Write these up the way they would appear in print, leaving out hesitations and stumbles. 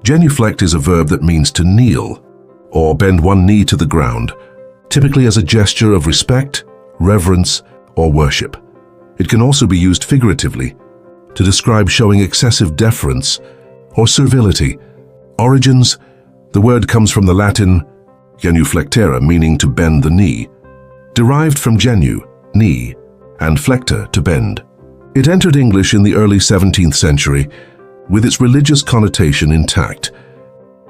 Genuflect is a verb that means to kneel, or bend one knee to the ground, typically as a gesture of respect, reverence, or worship. It can also be used figuratively to describe showing excessive deference or servility. Origins: the word comes from the Latin genuflectere, meaning to bend the knee, derived from genu, knee, and flector, to bend. It entered English in the early 17th century, with its religious connotation intact.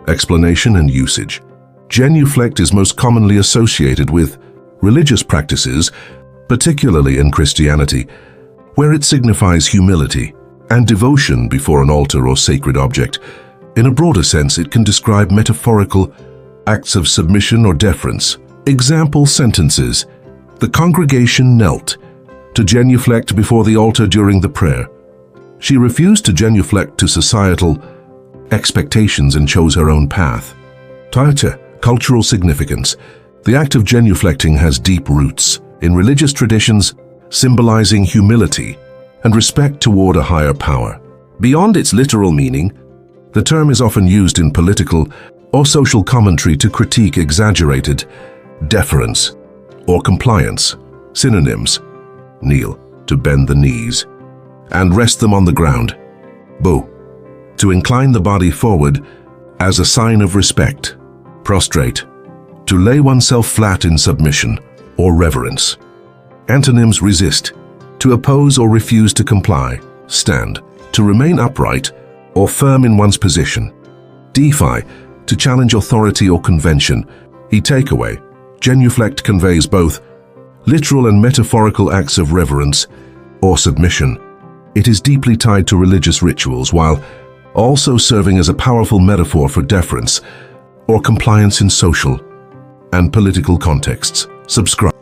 Explanation and usage: genuflect is most commonly associated with religious practices, particularly in Christianity, where it signifies humility and devotion before an altar or sacred object. In a broader sense, it can describe metaphorical acts of submission or deference. Example sentences: the congregation knelt to genuflect before the altar during the prayer. She refused to genuflect to societal expectations and chose her own path. Cultural significance: the act of genuflecting has deep roots in religious traditions, symbolizing humility and respect toward a higher power. Beyond its literal meaning, the term is often used in political or social commentary to critique exaggerated deference or compliance. Synonyms: kneel, to bend the knees, and rest them on the ground. Bow, to incline the body forward as a sign of respect. Prostrate, to lay oneself flat in submission or reverence. Antonyms: resist, to oppose or refuse to comply. Stand, to remain upright or firm in one's position. Defy, to challenge authority or convention. Takeaway: genuflect conveys both literal and metaphorical acts of reverence or submission. It is deeply tied to religious rituals, while also serving as a powerful metaphor for deference or compliance in social and political contexts. Subscribe.